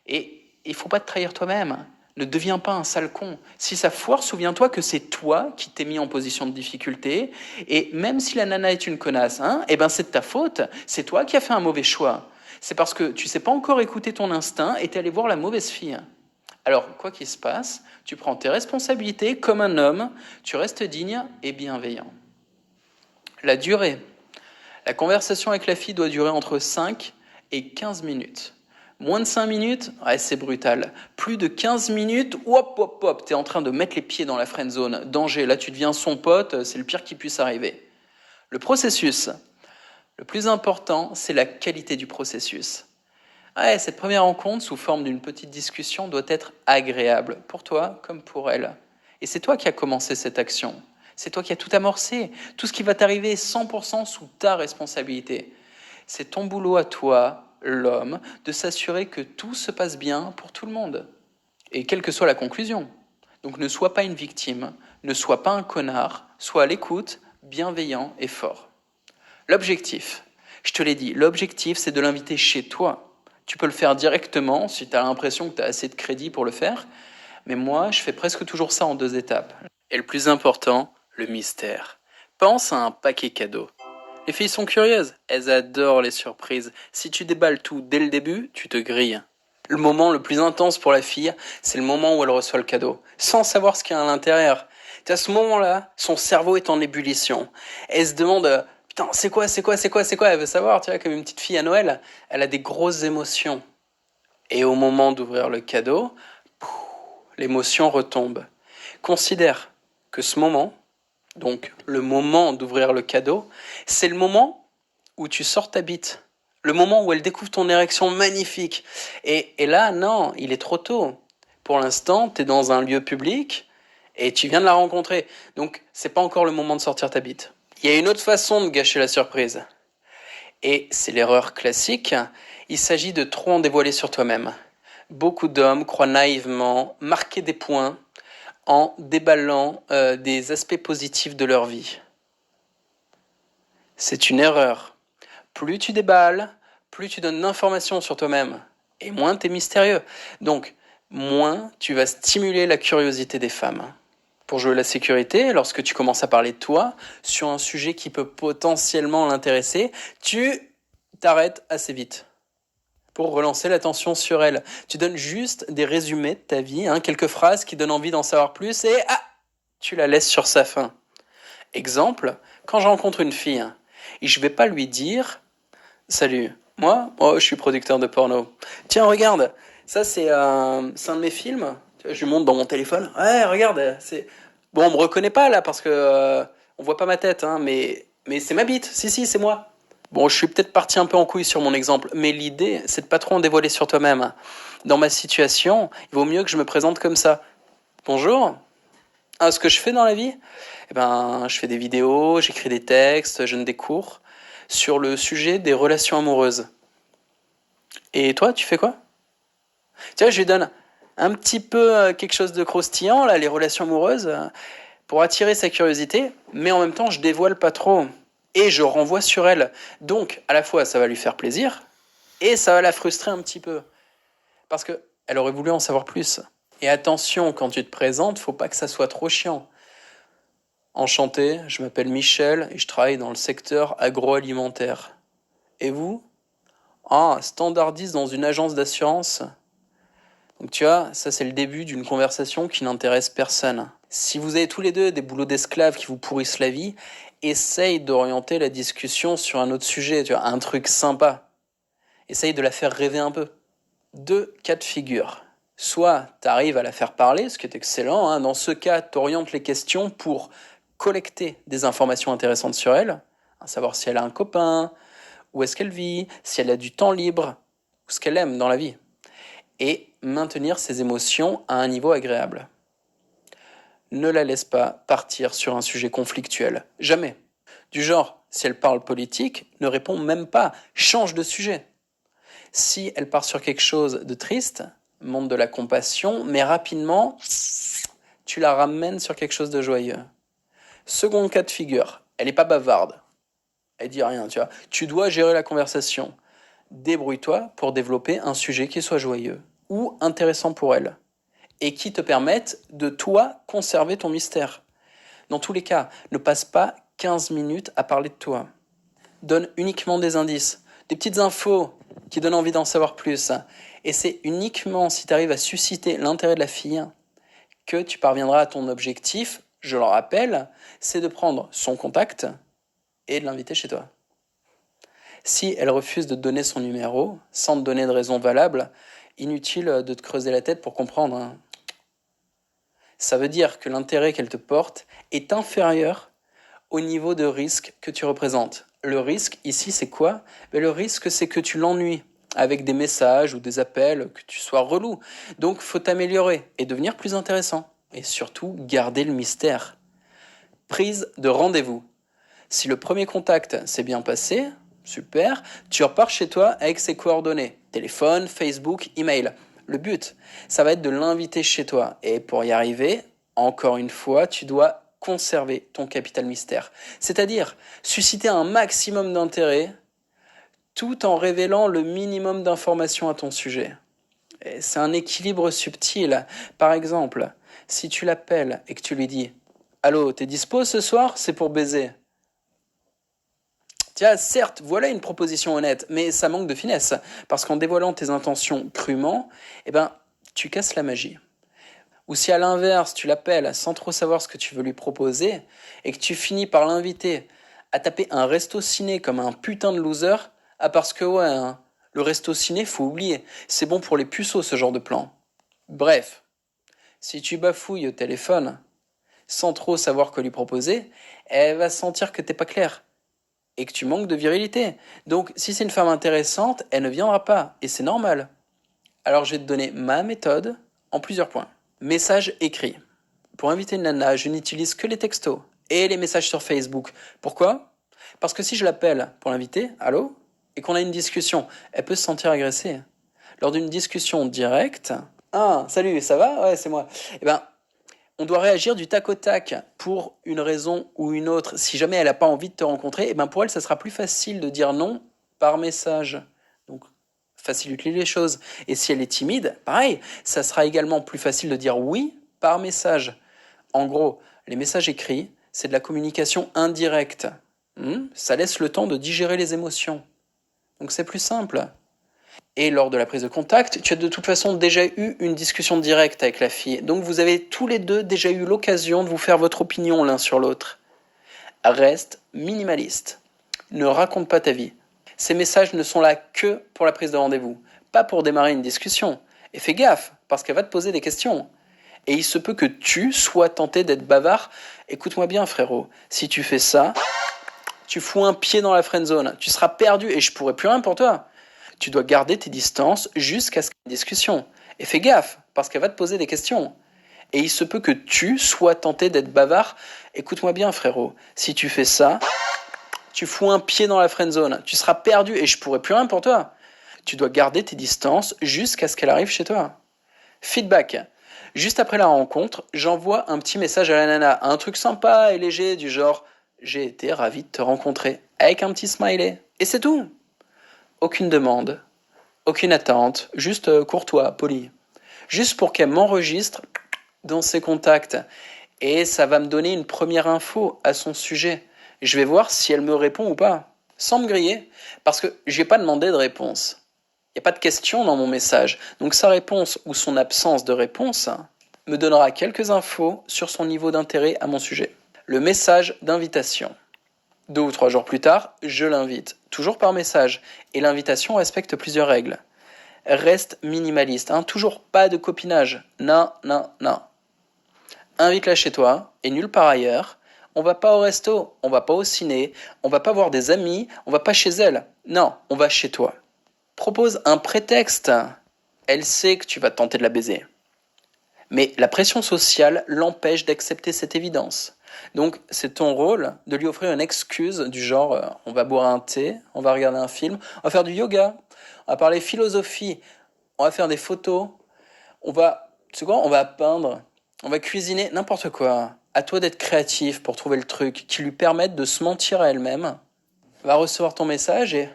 Et il ne faut pas te trahir toi-même. Ne deviens pas un sale con. Si ça foire, souviens-toi que c'est toi qui t'es mis en position de difficulté. Et même si la nana est une connasse, c'est de ta faute. C'est toi qui as fait un mauvais choix. C'est parce que tu ne sais pas encore écouter ton instinct et t'es allé voir la mauvaise fille. Alors, quoi qu'il se passe, tu prends tes responsabilités comme un homme, tu restes digne et bienveillant. La durée. La conversation avec la fille doit durer entre 5 et 15 minutes. Moins de 5 minutes, c'est brutal. Plus de 15 minutes, hop, t'es en train de mettre les pieds dans la friend zone. Danger, là tu deviens son pote, c'est le pire qui puisse arriver. Le processus. Le plus important, c'est la qualité du processus. Cette première rencontre, sous forme d'une petite discussion, doit être agréable, pour toi comme pour elle. Et c'est toi qui as commencé cette action. C'est toi qui as tout amorcé. Tout ce qui va t'arriver est 100% sous ta responsabilité. C'est ton boulot à toi, l'homme, de s'assurer que tout se passe bien pour tout le monde. Et quelle que soit la conclusion. Donc ne sois pas une victime, ne sois pas un connard, sois à l'écoute, bienveillant et fort. L'objectif, je te l'ai dit, l'objectif c'est de l'inviter chez toi. Tu peux le faire directement si tu as l'impression que tu as assez de crédit pour le faire, mais moi je fais presque toujours ça en 2 étapes. Et le plus important, le mystère. Pense à un paquet cadeau. Les filles sont curieuses, elles adorent les surprises. Si tu déballes tout dès le début, tu te grilles. Le moment le plus intense pour la fille, c'est le moment où elle reçoit le cadeau, sans savoir ce qu'il y a à l'intérieur. À ce moment-là, son cerveau est en ébullition. Elle se demande, putain, c'est quoi? Elle veut savoir, tu vois, comme une petite fille à Noël. Elle a des grosses émotions. Et au moment d'ouvrir le cadeau, l'émotion retombe. Considère que ce moment, donc le moment d'ouvrir le cadeau, c'est le moment où tu sors ta bite. Le moment où elle découvre ton érection magnifique. Et là, non, il est trop tôt. Pour l'instant, tu es dans un lieu public et tu viens de la rencontrer. Donc, c'est pas encore le moment de sortir ta bite. Il y a une autre façon de gâcher la surprise. Et c'est l'erreur classique. Il s'agit de trop en dévoiler sur toi-même. Beaucoup d'hommes croient naïvement marquer des points en déballant des aspects positifs de leur vie. C'est une erreur. Plus tu déballes, plus tu donnes d'informations sur toi-même, et moins tu es mystérieux. Donc, moins tu vas stimuler la curiosité des femmes. Pour jouer la sécurité, lorsque tu commences à parler de toi, sur un sujet qui peut potentiellement l'intéresser, tu t'arrêtes assez vite. Pour relancer l'attention sur elle, tu donnes juste des résumés de ta vie, quelques phrases qui donnent envie d'en savoir plus, et tu la laisses sur sa faim. Exemple, quand je rencontre une fille, et je vais pas lui dire « Salut, moi, je suis producteur de porno. Tiens, regarde, ça c'est un de mes films. » Je lui montre dans mon téléphone. « Ouais, regarde, c'est... » Bon, on me reconnaît pas là parce que on voit pas ma tête, mais c'est ma bite. Si, c'est moi. Bon, je suis peut-être parti un peu en couille sur mon exemple, mais l'idée, c'est de pas trop en dévoiler sur toi-même. Dans ma situation, il vaut mieux que je me présente comme ça. Bonjour. Ce que je fais dans la vie, je fais des vidéos, j'écris des textes, je donne des cours sur le sujet des relations amoureuses. Et toi, tu fais quoi? Tiens, je lui donne un petit peu quelque chose de croustillant, là, les relations amoureuses, pour attirer sa curiosité, mais en même temps, je dévoile pas trop. Et je renvoie sur elle. Donc, à la fois, ça va lui faire plaisir, et ça va la frustrer un petit peu. Parce qu'elle aurait voulu en savoir plus. Et attention, quand tu te présentes, faut pas que ça soit trop chiant. Enchanté, je m'appelle Michel et je travaille dans le secteur agroalimentaire. Et vous? Standardiste dans une agence d'assurance. Donc tu vois, ça c'est le début d'une conversation qui n'intéresse personne. Si vous avez tous les deux des boulots d'esclaves qui vous pourrissent la vie, essaye d'orienter la discussion sur un autre sujet, tu vois, un truc sympa. Essaye de la faire rêver un peu. 2 cas de figure. Soit tu arrives à la faire parler, ce qui est excellent, dans ce cas, tu orientes les questions pour collecter des informations intéressantes sur elle, savoir si elle a un copain, où est-ce qu'elle vit, si elle a du temps libre, ou ce qu'elle aime dans la vie, et maintenir ses émotions à un niveau agréable. Ne la laisse pas partir sur un sujet conflictuel, jamais. Du genre, si elle parle politique, ne réponds même pas, change de sujet. Si elle part sur quelque chose de triste, montre de la compassion, mais rapidement, tu la ramènes sur quelque chose de joyeux. Second cas de figure, elle n'est pas bavarde. Elle dit rien, tu vois. Tu dois gérer la conversation. Débrouille-toi pour développer un sujet qui soit joyeux ou intéressant pour elle et qui te permette de, toi, conserver ton mystère. Dans tous les cas, ne passe pas 15 minutes à parler de toi. Donne uniquement des indices, des petites infos qui donnent envie d'en savoir plus. Et c'est uniquement si tu arrives à susciter l'intérêt de la fille que tu parviendras à ton objectif, je le rappelle, c'est de prendre son contact et de l'inviter chez toi. Si elle refuse de te donner son numéro, sans te donner de raison valable, inutile de te creuser la tête pour comprendre. Ça veut dire que l'intérêt qu'elle te porte est inférieur au niveau de risque que tu représentes. Le risque, ici, c'est quoi? Le risque, c'est que tu l'ennuies avec des messages ou des appels, que tu sois relou. Donc, faut t'améliorer et devenir plus intéressant. Et surtout, garder le mystère. Prise de rendez-vous. Si le premier contact s'est bien passé, super, tu repars chez toi avec ses coordonnées. Téléphone, Facebook, email. Le but, ça va être de l'inviter chez toi. Et pour y arriver, encore une fois, tu dois conserver ton capital mystère. C'est-à-dire susciter un maximum d'intérêt tout en révélant le minimum d'informations à ton sujet. Et c'est un équilibre subtil. Par exemple, si tu l'appelles et que tu lui dis « Allô, t'es dispo ce soir? C'est pour baiser. » Tiens, certes, voilà une proposition honnête, mais ça manque de finesse. Parce qu'en dévoilant tes intentions crûment, tu casses la magie. Ou si à l'inverse, tu l'appelles sans trop savoir ce que tu veux lui proposer, et que tu finis par l'inviter à taper un resto ciné comme un putain de loser, parce que ouais, hein, le resto ciné, faut oublier, c'est bon pour les puceaux ce genre de plan. Bref, si tu bafouilles au téléphone, sans trop savoir quoi lui proposer, elle va sentir que t'es pas clair et que tu manques de virilité. Donc, si c'est une femme intéressante, elle ne viendra pas, et c'est normal. Alors, je vais te donner ma méthode en plusieurs points. Message écrit. Pour inviter une nana, je n'utilise que les textos et les messages sur Facebook. Pourquoi? Parce que si je l'appelle pour l'inviter, allô, et qu'on a une discussion, elle peut se sentir agressée. Lors d'une discussion directe, ah, salut, ça va? Ouais, c'est moi. On doit réagir du tac au tac pour une raison ou une autre. Si jamais elle n'a pas envie de te rencontrer, pour elle, ça sera plus facile de dire non par message. Donc, facilite les choses. Et si elle est timide, pareil, ça sera également plus facile de dire oui par message. En gros, les messages écrits, c'est de la communication indirecte. Ça laisse le temps de digérer les émotions. Donc c'est plus simple. Et lors de la prise de contact, tu as de toute façon déjà eu une discussion directe avec la fille. Donc vous avez tous les deux déjà eu l'occasion de vous faire votre opinion l'un sur l'autre. Reste minimaliste. Ne raconte pas ta vie. Ces messages ne sont là que pour la prise de rendez-vous, pas pour démarrer une discussion. Et fais gaffe, parce qu'elle va te poser des questions. Et il se peut que tu sois tenté d'être bavard. Écoute-moi bien, frérot. Si tu fais ça, tu fous un pied dans la friendzone. Tu seras perdu et je pourrai plus rien pour toi. Tu dois garder tes distances jusqu'à ce qu'il y ait une discussion. Et fais gaffe, parce qu'elle va te poser des questions. Et il se peut que tu sois tenté d'être bavard. Écoute-moi bien, frérot. Si tu fais ça, tu fous un pied dans la friendzone. Tu seras perdu et je pourrai plus rien pour toi. Tu dois garder tes distances jusqu'à ce qu'elle arrive chez toi. Feedback. Juste après la rencontre, j'envoie un petit message à la nana. Un truc sympa et léger du genre « J'ai été ravi de te rencontrer » avec un petit smiley. Et c'est tout. Aucune demande, aucune attente, juste courtois, poli. Juste pour qu'elle m'enregistre dans ses contacts. Et ça va me donner une première info à son sujet. Je vais voir si elle me répond ou pas. Sans me griller, parce que je n'ai pas demandé de réponse. Il n'y a pas de question dans mon message. Donc sa réponse ou son absence de réponse me donnera quelques infos sur son niveau d'intérêt à mon sujet. Le message d'invitation. 2 ou 3 jours plus tard, je l'invite, toujours par message, et l'invitation respecte plusieurs règles. Reste minimaliste, toujours pas de copinage, non. Invite-la chez toi, et nulle part ailleurs. On va pas au resto, on va pas au ciné, on va pas voir des amis, on va pas chez elle. Non, on va chez toi. Propose un prétexte. Elle sait que tu vas tenter de la baiser. Mais la pression sociale l'empêche d'accepter cette évidence. Donc c'est ton rôle de lui offrir une excuse du genre on va boire un thé, on va regarder un film, on va faire du yoga, on va parler philosophie, on va faire des photos, on va peindre, on va cuisiner, n'importe quoi. À toi d'être créatif pour trouver le truc qui lui permette de se mentir à elle-même. Elle va recevoir ton message et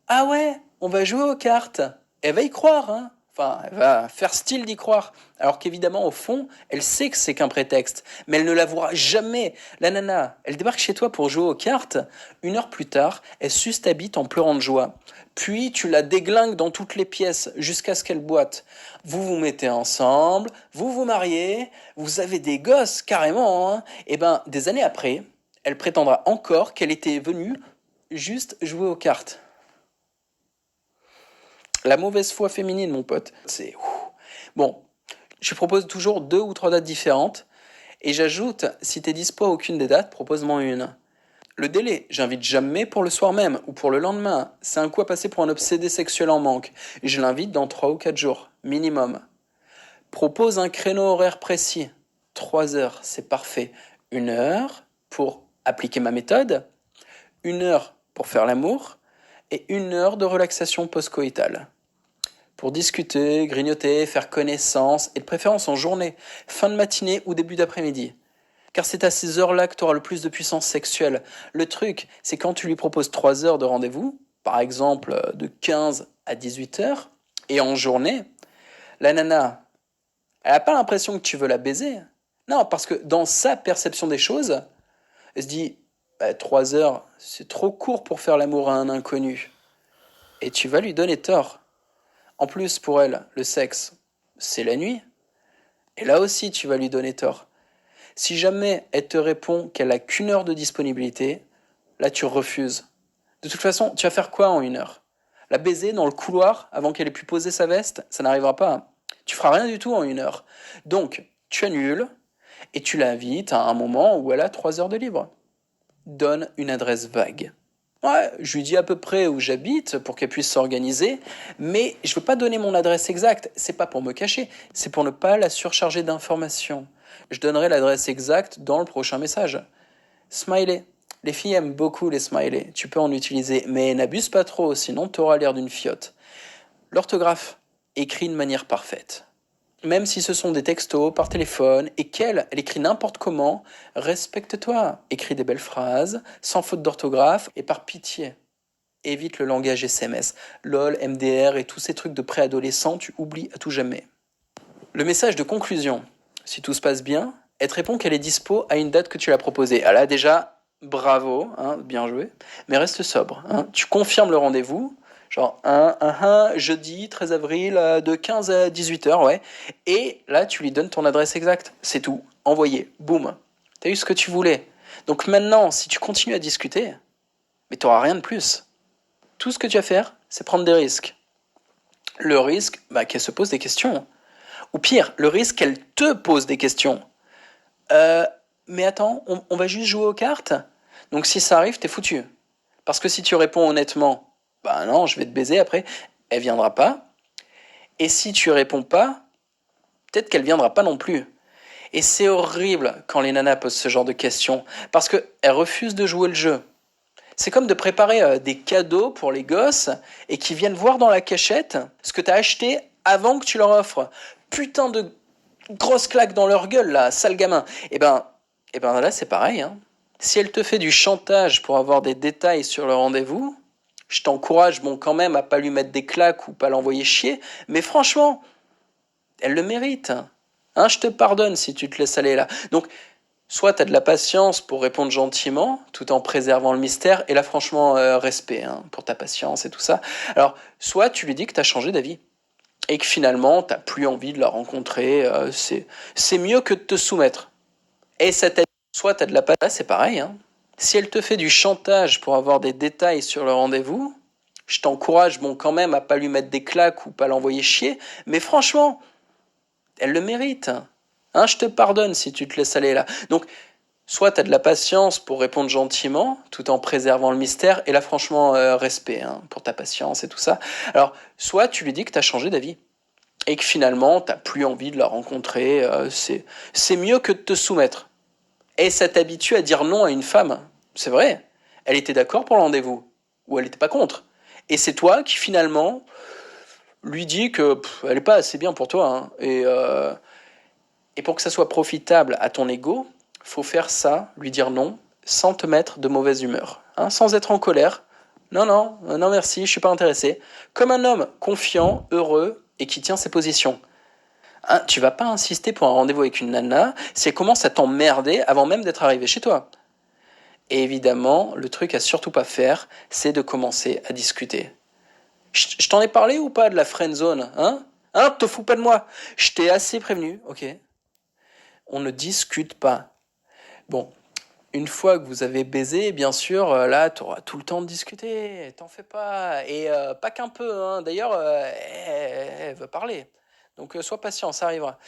ah ouais, on va jouer aux cartes. Elle va y croire, hein. Enfin, elle va faire style d'y croire. Alors qu'évidemment, au fond, elle sait que c'est qu'un prétexte. Mais elle ne l'avouera jamais. La nana, elle débarque chez toi pour jouer aux cartes. 1 heure plus tard, elle suce ta bite en pleurant de joie. Puis tu la déglingues dans toutes les pièces jusqu'à ce qu'elle boite. Vous vous mettez ensemble, vous vous mariez, vous avez des gosses carrément, hein. Et des années après, elle prétendra encore qu'elle était venue juste jouer aux cartes. La mauvaise foi féminine, mon pote, c'est... Bon, je propose toujours 2 ou 3 dates différentes. Et j'ajoute, si t'es dispo à aucune des dates, propose-moi une. Le délai, j'invite jamais pour le soir même ou pour le lendemain. C'est un coup à passer pour un obsédé sexuel en manque. Et je l'invite dans 3 ou 4 jours, minimum. Propose un créneau horaire précis. 3 heures, c'est parfait. 1 heure pour appliquer ma méthode. 1 heure pour faire l'amour. Et 1 heure de relaxation post-coïtale. Pour discuter, grignoter, faire connaissance, et de préférence en journée, fin de matinée ou début d'après-midi. car c'est à ces heures-là que tu auras le plus de puissance sexuelle. Le truc, c'est quand tu lui proposes 3 heures de rendez-vous, par exemple de 15 à 18 heures, et en journée, la nana, elle n'a pas l'impression que tu veux la baiser. Non, parce que dans sa perception des choses, elle se dit, 3 heures, c'est trop court pour faire l'amour à un inconnu. Et tu vas lui donner tort. En plus, pour elle, le sexe, c'est la nuit. Et là aussi, tu vas lui donner tort. Si jamais elle te répond qu'elle a qu'1 heure de disponibilité, là tu refuses. De toute façon, tu vas faire quoi en 1 heure? La baiser dans le couloir avant qu'elle ait pu poser sa veste? Ça n'arrivera pas. Tu feras rien du tout en 1 heure. Donc, tu annules et tu l'invites à un moment où elle a 3 heures de libre. Donne une adresse vague. Ouais, je lui dis à peu près où j'habite pour qu'elle puisse s'organiser, mais je veux pas donner mon adresse exacte. C'est pas pour me cacher, c'est pour ne pas la surcharger d'informations. Je donnerai l'adresse exacte dans le prochain message. Smiley. Les filles aiment beaucoup les smileys. Tu peux en utiliser, mais n'abuse pas trop, sinon t'auras l'air d'une fiotte. L'orthographe. Écrit de manière parfaite. Même si ce sont des textos par téléphone et qu'elle, elle écrit n'importe comment, respecte-toi. Écris des belles phrases, sans faute d'orthographe et par pitié. Évite le langage SMS. LOL, MDR et tous ces trucs de préadolescents, tu oublies à tout jamais. Le message de conclusion. Si tout se passe bien, elle te répond qu'elle est dispo à une date que tu l'as proposée. Ah là déjà, bravo, hein, bien joué. Mais reste sobre. Hein. Tu confirmes le rendez-vous. Genre, jeudi 13 avril de 15 à 18 heures, ouais. Et là, tu lui donnes ton adresse exacte. C'est tout. Envoyé. Boum. T'as eu ce que tu voulais. Donc maintenant, si tu continues à discuter, mais t'auras rien de plus. Tout ce que tu as à faire, c'est prendre des risques. Le risque, qu'elle se pose des questions. Ou pire, le risque qu'elle te pose des questions. Euh, mais attends, on va juste jouer aux cartes? Donc si ça arrive, t'es foutu. Parce que si tu réponds honnêtement, bah non, je vais te baiser après, elle viendra pas. Et si tu réponds pas, peut-être qu'elle viendra pas non plus. Et c'est horrible quand les nanas posent ce genre de questions, parce qu'elles refusent de jouer le jeu. C'est comme de préparer des cadeaux pour les gosses et qui viennent voir dans la cachette ce que t'as acheté avant que tu leur offres. Putain de grosse claque dans leur gueule, là, sale gamin. Et ben là, c'est pareil. Hein. Si elle te fait du chantage pour avoir des détails sur le rendez-vous, je t'encourage, bon, quand même, à pas lui mettre des claques ou pas l'envoyer chier, mais franchement, elle le mérite. Hein, je te pardonne si tu te laisses aller là. Donc, soit tu as de la patience pour répondre gentiment, tout en préservant le mystère, et là, franchement, respect hein, pour ta patience et tout ça. Alors, soit tu lui dis que tu as changé d'avis et que finalement, t'as plus envie de la rencontrer, c'est mieux que de te soumettre. Et ça t'aide. Soit t'as de la patate, c'est pareil. Hein. Si elle te fait du chantage pour avoir des détails sur le rendez-vous, je t'encourage, bon, quand même, à pas lui mettre des claques ou pas l'envoyer chier, mais franchement, elle le mérite. Hein, je te pardonne si tu te laisses aller là. Donc, soit t'as de la patience pour répondre gentiment, tout en préservant le mystère, et là, franchement, respect hein, pour ta patience et tout ça. Alors, soit tu lui dis que t'as changé d'avis et que finalement, t'as plus envie de la rencontrer, c'est mieux que de te soumettre. Et ça t'habitue à dire non à une femme. C'est vrai. Elle était d'accord pour le rendez-vous. Ou elle n'était pas contre. Et c'est toi qui finalement lui dis que elle n'est pas assez bien pour toi. Hein. Et pour que ça soit profitable à ton ego, faut faire ça, lui dire non, sans te mettre de mauvaise humeur. Hein, sans être en colère. Non, non, non merci, je suis pas intéressé. Comme un homme confiant, heureux et qui tient ses positions. Hein, tu vas pas insister pour un rendez-vous avec une nana si elle commence à t'emmerder avant même d'être arrivé chez toi. Et évidemment, le truc à surtout pas faire, c'est de commencer à discuter. Je t'en ai parlé ou pas de la friend zone, hein? Hein, te fous pas de moi. Je t'ai assez prévenu, ok? On ne discute pas. Bon, une fois que vous avez baisé, bien sûr, là, t'auras tout le temps de discuter. T'en fais pas. Et pas qu'un peu, hein. D'ailleurs, elle veut parler. Donc sois patient, ça arrivera.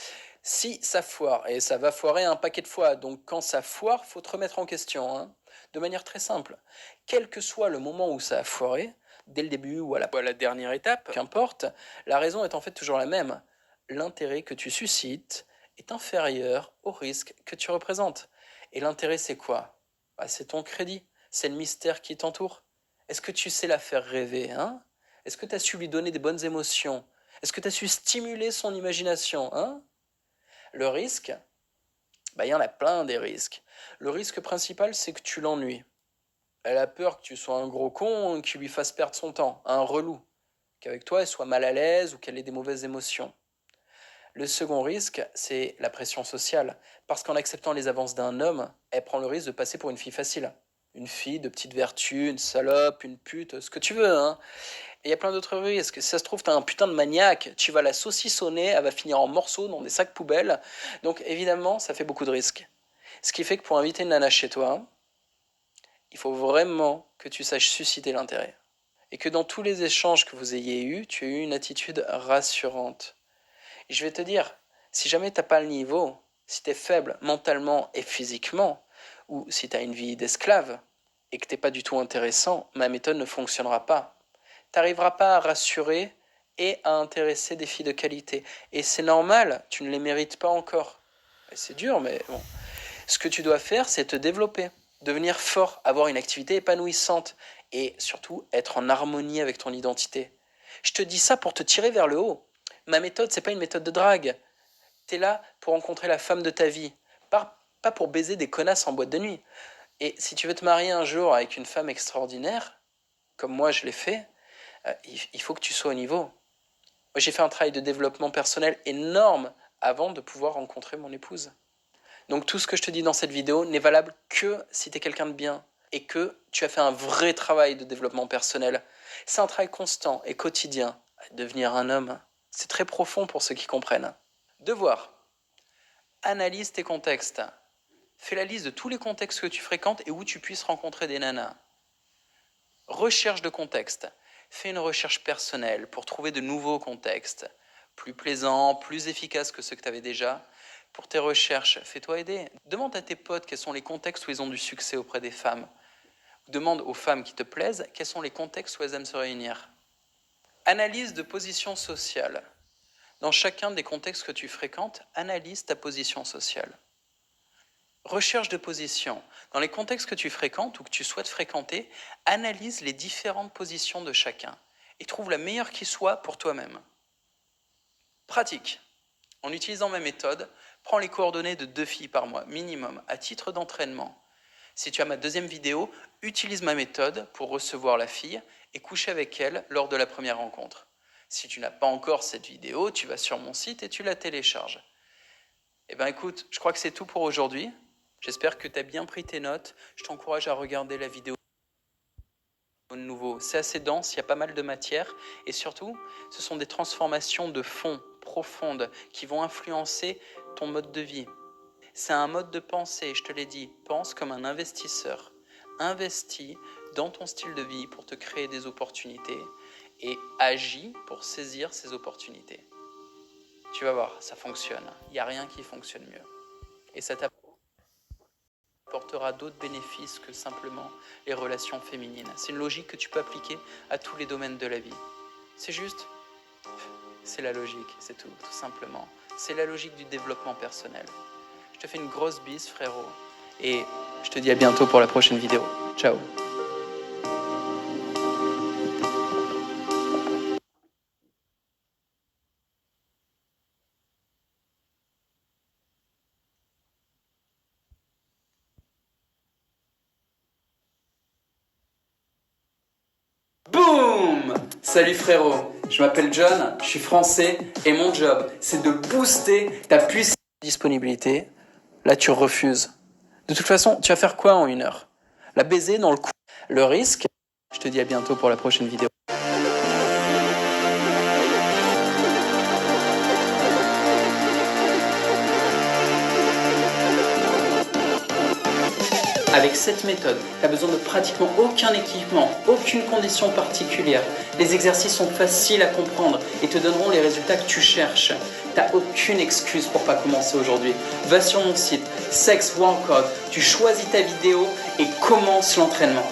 Si ça foire, et ça va foirer un paquet de fois, donc quand ça foire, faut te remettre en question, hein, de manière très simple. Quel que soit le moment où ça a foiré, dès le début ou à la dernière étape, qu'importe, la raison est en fait toujours la même. L'intérêt que tu suscites est inférieur au risque que tu représentes. Et l'intérêt, c'est quoi? C'est ton crédit, c'est le mystère qui t'entoure. Est-ce que tu sais la faire rêver, hein? Est-ce que tu as su lui donner des bonnes émotions? Est-ce que tu as su stimuler son imagination, hein? Le risque, Bah, il y en a plein des risques. Le risque principal, c'est que tu l'ennuies. Elle a peur que tu sois un gros con qui lui fasse perdre son temps, un relou. Qu'avec toi, elle soit mal à l'aise ou qu'elle ait des mauvaises émotions. Le second risque, c'est la pression sociale. Parce qu'en acceptant les avances d'un homme, elle prend le risque de passer pour une fille facile. Une fille de petite vertu, une salope, une pute, ce que tu veux, hein. Et il y a plein d'autres risques. Si ça se trouve, t'as un putain de maniaque, tu vas la saucissonner, elle va finir en morceaux dans des sacs poubelles. Donc évidemment, ça fait beaucoup de risques. Ce qui fait que pour inviter une nana chez toi, il faut vraiment que tu saches susciter l'intérêt. Et que dans tous les échanges que vous ayez eus, tu aies eu une attitude rassurante. Et je vais te dire, si jamais t'as pas le niveau, si t'es faible mentalement et physiquement, ou si t'as une vie d'esclave, et que t'es pas du tout intéressant, ma méthode ne fonctionnera pas. T'arriveras pas à rassurer et à intéresser des filles de qualité. Et c'est normal, tu ne les mérites pas encore. Et c'est dur, mais bon. Ce que tu dois faire, c'est te développer, devenir fort, avoir une activité épanouissante, et surtout être en harmonie avec ton identité. Je te dis ça pour te tirer vers le haut. Ma méthode, c'est pas une méthode de drague. T'es là pour rencontrer la femme de ta vie, pas pour baiser des connasses en boîte de nuit. Et si tu veux te marier un jour avec une femme extraordinaire, comme moi je l'ai fait, il faut que tu sois au niveau. Moi, j'ai fait un travail de développement personnel énorme avant de pouvoir rencontrer mon épouse. Donc tout ce que je te dis dans cette vidéo n'est valable que si tu es quelqu'un de bien et que tu as fait un vrai travail de développement personnel. C'est un travail constant et quotidien. Devenir un homme, c'est très profond pour ceux qui comprennent. Devoir. Analyse tes contextes. Fais la liste de tous les contextes que tu fréquentes et où tu puisses rencontrer des nanas. Recherche de contexte. Fais une recherche personnelle pour trouver de nouveaux contextes, plus plaisants, plus efficaces que ceux que tu avais déjà. Pour tes recherches, fais-toi aider. Demande à tes potes quels sont les contextes où ils ont du succès auprès des femmes. Demande aux femmes qui te plaisent quels sont les contextes où elles aiment se réunir. Analyse de position sociale. Dans chacun des contextes que tu fréquentes, analyse ta position sociale. Recherche de position. Dans les contextes que tu fréquentes ou que tu souhaites fréquenter, analyse les différentes positions de chacun et trouve la meilleure qui soit pour toi-même. Pratique. En utilisant ma méthode, prends les coordonnées de 2 filles par mois, minimum, à titre d'entraînement. Si tu as ma deuxième vidéo, utilise ma méthode pour recevoir la fille et coucher avec elle lors de la première rencontre. Si tu n'as pas encore cette vidéo, tu vas sur mon site et tu la télécharges. Eh bien écoute, je crois que c'est tout pour aujourd'hui. J'espère que tu as bien pris tes notes. Je t'encourage à regarder la vidéo de nouveau. C'est assez dense, il y a pas mal de matière. Et surtout, ce sont des transformations de fond profondes qui vont influencer ton mode de vie. C'est un mode de pensée, je te l'ai dit. Pense comme un investisseur. Investis dans ton style de vie pour te créer des opportunités et agis pour saisir ces opportunités. Tu vas voir, ça fonctionne. Il n'y a rien qui fonctionne mieux. Et ça t'apportera d'autres bénéfices que simplement les relations féminines. C'est une logique que tu peux appliquer à tous les domaines de la vie. C'est juste, c'est la logique, c'est tout simplement. C'est la logique du développement personnel. Je te fais une grosse bise, frérot. Et je te dis à bientôt pour la prochaine vidéo. Ciao. Boum! Salut frérot, je m'appelle John, je suis français et mon job, c'est de booster ta puissance de disponibilité. Là, tu refuses. De toute façon, tu vas faire quoi en 1 heure? La baiser dans le cou. Le risque, je te dis à bientôt pour la prochaine vidéo. Avec cette méthode, tu as besoin de pratiquement aucun équipement, aucune condition particulière. Les exercices sont faciles à comprendre et te donneront les résultats que tu cherches. Tu n'as aucune excuse pour pas commencer aujourd'hui. Va sur mon site, Sex Workout, tu choisis ta vidéo et commence l'entraînement.